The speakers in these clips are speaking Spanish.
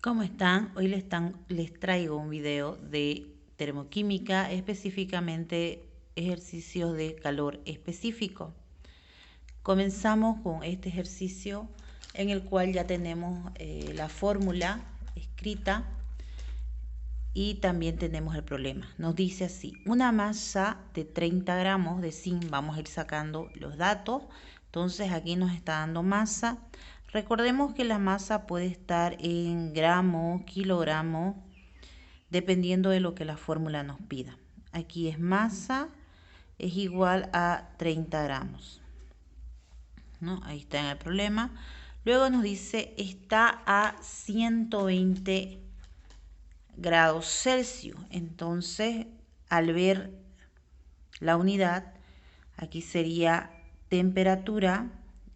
¿Cómo están? Hoy les traigo un video de termoquímica, específicamente ejercicios de calor específico. Comenzamos con este ejercicio en el cual ya tenemos la fórmula escrita y también tenemos el problema. Nos dice así: una masa de 30 gramos de zinc, vamos a ir sacando los datos. Entonces aquí nos está dando masa. Recordemos que la masa puede estar en gramos, kilogramos, dependiendo de lo que la fórmula nos pida. Aquí es masa, es igual a 30 gramos. ¿No? Ahí está en el problema. Luego nos dice está a 120 grados Celsius. Entonces, al ver la unidad, aquí sería temperatura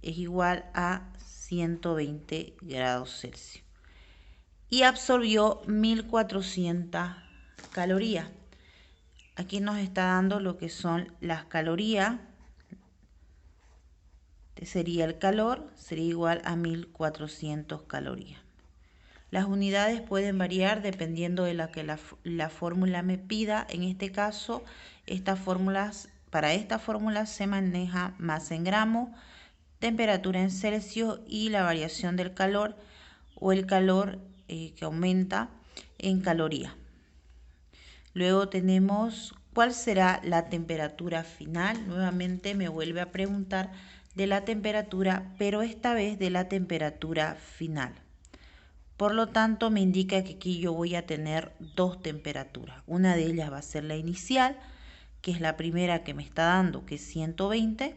es igual a 120 grados Celsius. Y absorbió 1400 calorías. Aquí nos está dando lo que son las calorías. Este sería el calor, sería igual a 1400 calorías. Las unidades pueden variar dependiendo de la que la fórmula me pida. En este caso, para esta fórmula se maneja masa en gramos, temperatura en Celsius y la variación del calor o el calor que aumenta en calorías. Luego tenemos cuál será la temperatura final. Nuevamente me vuelve a preguntar de la temperatura, pero esta vez de la temperatura final. Por lo tanto, me indica que aquí yo voy a tener dos temperaturas. Una de ellas va a ser la inicial, que es la primera que me está dando, que es 120.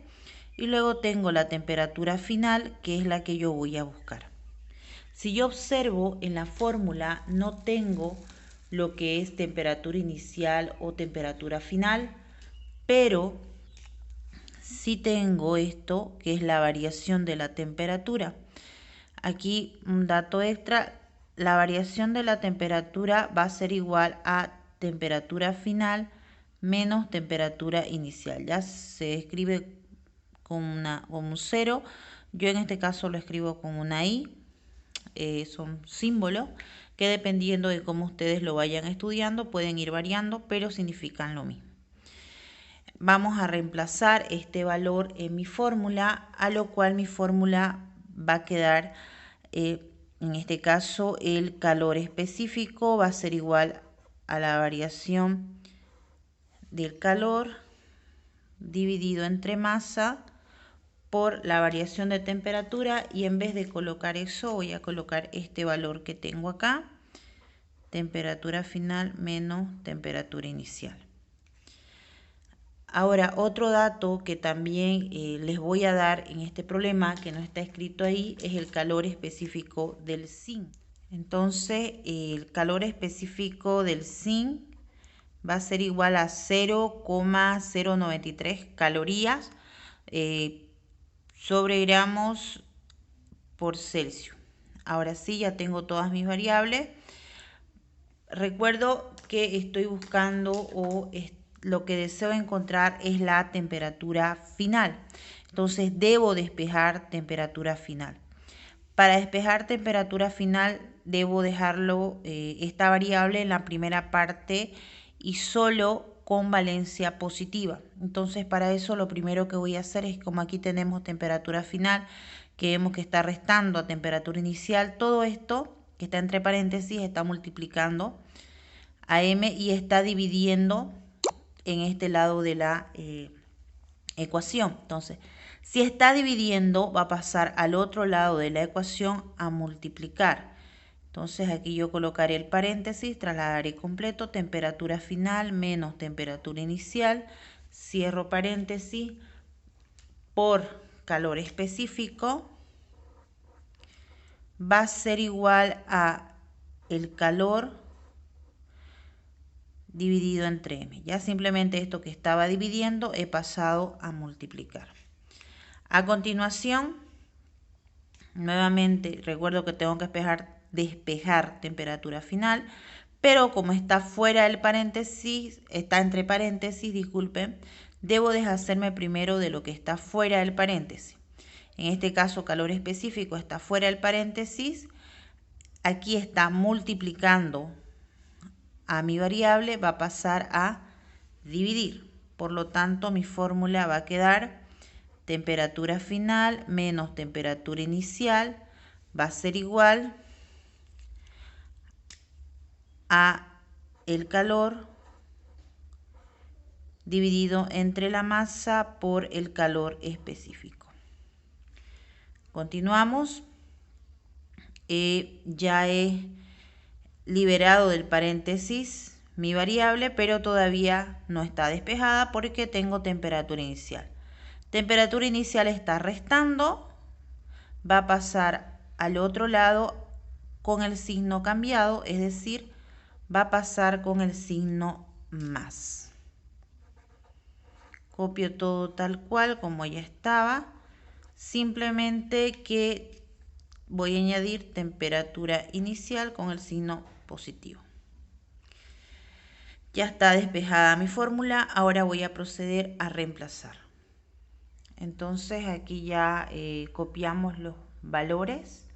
Y luego tengo la temperatura final, que es la que yo voy a buscar. Si yo observo en la fórmula, no tengo lo que es temperatura inicial o temperatura final, pero sí tengo esto, que es la variación de la temperatura. Aquí un dato extra, la variación de la temperatura va a ser igual a temperatura final menos temperatura inicial. Ya se escribe con un 0, yo en este caso lo escribo con una i, son símbolos que dependiendo de cómo ustedes lo vayan estudiando pueden ir variando, pero significan lo mismo. Vamos a reemplazar este valor en mi fórmula, a lo cual mi fórmula va a quedar, en este caso, el calor específico va a ser igual a la variación del calor dividido entre masa por la variación de temperatura, y en vez de colocar eso voy a colocar este valor que tengo acá, temperatura final menos temperatura inicial. Ahora, otro dato que también les voy a dar en este problema, que no está escrito ahí, es el calor específico del zinc. Entonces, el calor específico del zinc va a ser igual a 0,093 calorías sobre gramos por Celsius. Ahora sí, ya tengo todas mis variables. Recuerdo que estoy buscando lo que deseo encontrar es la temperatura final. Entonces debo despejar temperatura final. Para despejar temperatura final debo dejarlo esta variable en la primera parte y solo con valencia positiva. Entonces para eso lo primero que voy a hacer es, como aquí tenemos temperatura final, que vemos que está restando a temperatura inicial, todo esto que está entre paréntesis está multiplicando a m y está dividiendo en este lado de la ecuación. Entonces, si está dividiendo, va a pasar al otro lado de la ecuación a multiplicar. Entonces, aquí yo colocaré el paréntesis, trasladaré completo, temperatura final menos temperatura inicial, cierro paréntesis, por calor específico, va a ser igual a el calor dividido entre m. Ya simplemente esto que estaba dividiendo he pasado a multiplicar. A continuación, nuevamente recuerdo que tengo que despejar temperatura final, pero como está fuera del paréntesis, está entre paréntesis, disculpen, debo deshacerme primero de lo que está fuera del paréntesis. En este caso, calor específico está fuera del paréntesis. aquí está multiplicando a mi variable, va a pasar a dividir. Por lo tanto, mi fórmula va a quedar temperatura final menos temperatura inicial va a ser igual a el calor dividido entre la masa por el calor específico. Continuamos. Ya he liberado del paréntesis mi variable, pero todavía no está despejada porque tengo temperatura inicial. Temperatura inicial está restando, va a pasar al otro lado con el signo cambiado, es decir, va a pasar con el signo más. Copio todo tal cual como ya estaba, simplemente que voy a añadir temperatura inicial con el signo positivo. Ya está despejada mi fórmula, ahora voy a proceder a reemplazar. Entonces aquí ya copiamos los valores.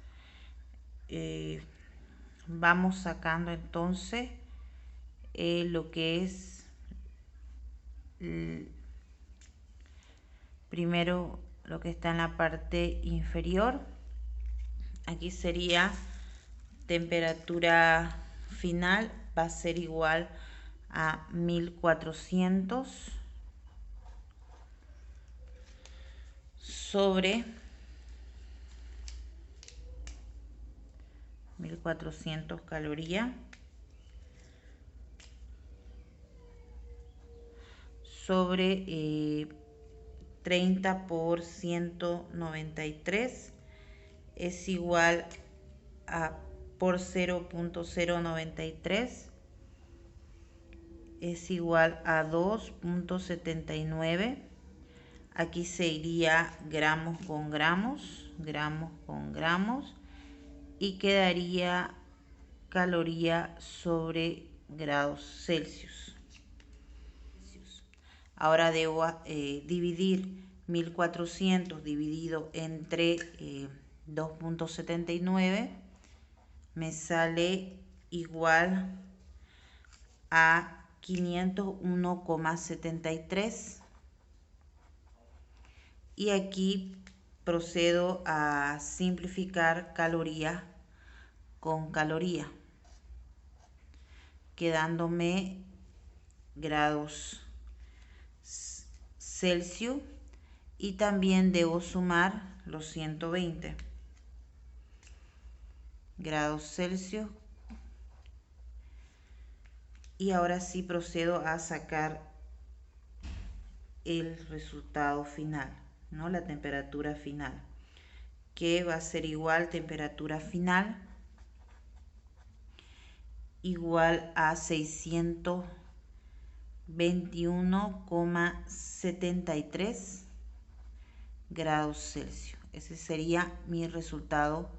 Vamos sacando entonces lo que es primero lo que está en la parte inferior. Aquí sería temperatura final, va a ser igual a 1400 sobre 1400 calorías sobre 30 por 193 es igual a por 0.093 es igual a 2.79. Aquí se iría gramos con gramos y quedaría caloría sobre grados Celsius. Ahora debo dividir 1400 dividido entre 2.79, me sale igual a 501,73 y aquí procedo a simplificar caloría con caloría, quedándome grados Celsius y también debo sumar los 120 grados Celsius y ahora sí procedo a sacar el resultado final, ¿no? La temperatura final, que va a ser igual temperatura final igual a 621,73 grados Celsius. Ese sería mi resultado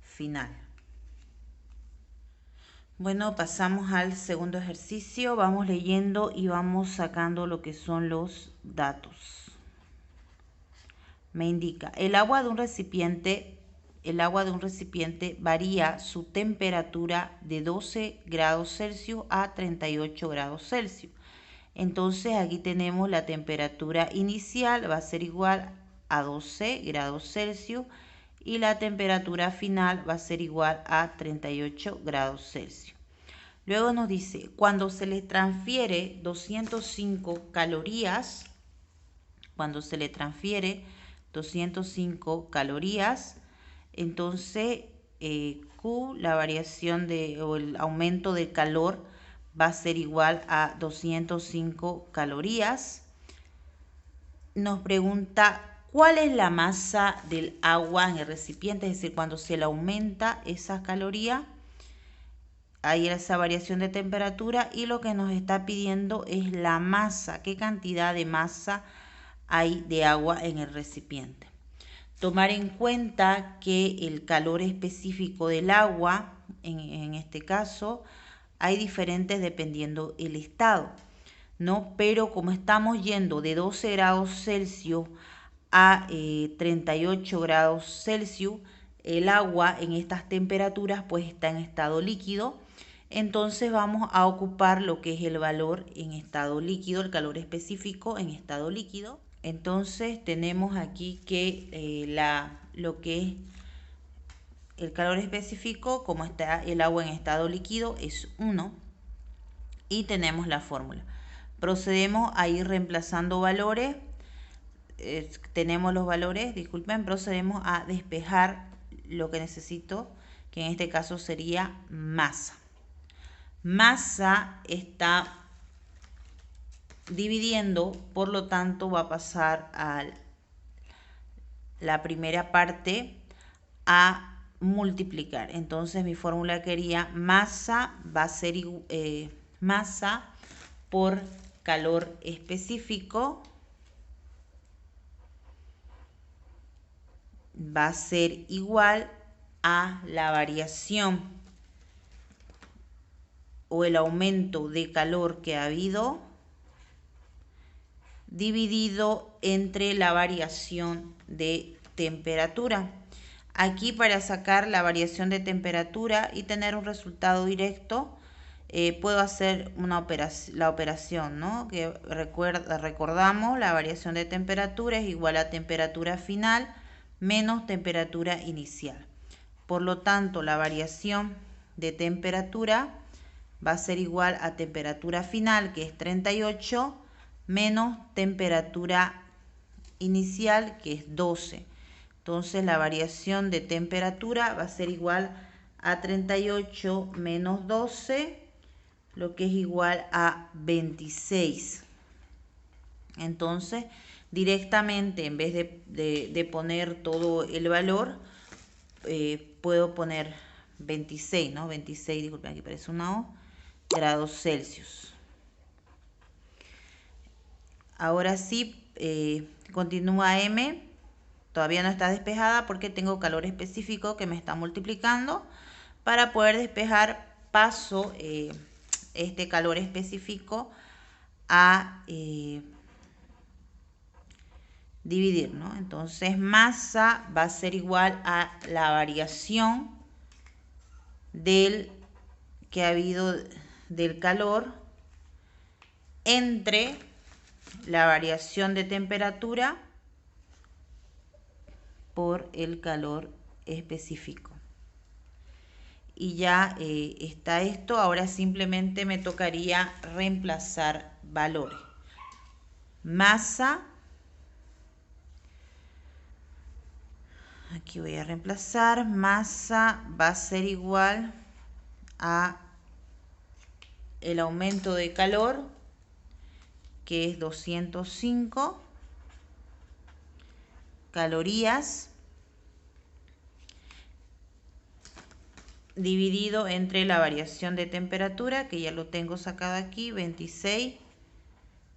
final. Bueno, pasamos al segundo ejercicio. Vamos leyendo y vamos sacando lo que son los datos. Me indica, el agua de un recipiente varía su temperatura de 12 grados Celsius a 38 grados Celsius. Entonces aquí tenemos la temperatura inicial, va a ser igual a 12 grados Celsius y la temperatura final va a ser igual a 38 grados Celsius. Luego nos dice, cuando se le transfiere 205 calorías, entonces Q, la variación o el aumento de calor, va a ser igual a 205 calorías. Nos pregunta cuál es la masa del agua en el recipiente, es decir, cuando se le aumenta esa caloría, hay esa variación de temperatura y lo que nos está pidiendo es la masa, qué cantidad de masa hay de agua en el recipiente. Tomar en cuenta que el calor específico del agua, en este caso, hay diferentes dependiendo el estado, ¿no? Pero como estamos yendo de 12 grados Celsius a 38 grados Celsius, el agua en estas temperaturas pues está en estado líquido. Entonces vamos a ocupar lo que es el valor en estado líquido, el calor específico en estado líquido. Entonces tenemos aquí que lo que es el calor específico, como está el agua en estado líquido, es 1. Y tenemos la fórmula. Procedemos a ir reemplazando valores. Tenemos los valores, disculpen, procedemos a despejar lo que necesito, que en este caso sería masa. Masa está dividiendo, por lo tanto va a pasar a la primera parte a multiplicar. Entonces mi fórmula quería masa va a ser masa por calor específico va a ser igual a la variación o el aumento de calor que ha habido dividido entre la variación de temperatura. Aquí, para sacar la variación de temperatura y tener un resultado directo, puedo hacer la operación, ¿no? Que recordamos, la variación de temperatura es igual a temperatura final menos temperatura inicial. Por lo tanto, la variación de temperatura va a ser igual a temperatura final, que es 38, menos temperatura inicial, que es 12. Entonces la variación de temperatura va a ser igual a 38 menos 12, lo que es igual a 26. Entonces directamente, en vez de poner todo el valor, puedo poner 26, ¿no? 26, disculpen, aquí parece una O, grados Celsius. Ahora sí, continúa M. Todavía no está despejada porque tengo calor específico que me está multiplicando. Para poder despejar, paso este calor específico a dividir, ¿no? Entonces masa va a ser igual a la variación que ha habido del calor entre la variación de temperatura por el calor específico. Y ya está esto. Ahora simplemente me tocaría reemplazar valores. Masa, aquí voy a reemplazar, masa va a ser igual a el aumento de calor, que es 205 calorías, dividido entre la variación de temperatura, que ya lo tengo sacado aquí, 26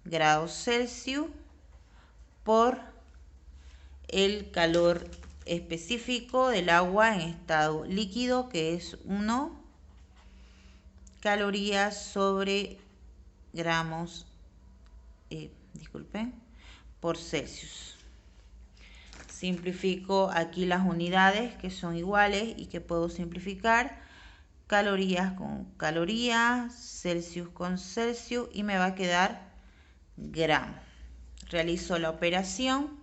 grados Celsius, por el calor específico del agua en estado líquido, que es 1 calorías sobre gramos, por Celsius. Simplifico aquí las unidades, que son iguales y que puedo simplificar. Calorías con calorías, Celsius con Celsius, y me va a quedar gramos. Realizo la operación.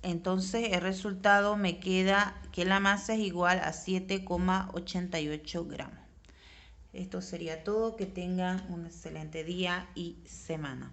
Entonces el resultado me queda que la masa es igual a 7,88 gramos. Esto sería todo. Que tengan un excelente día y semana.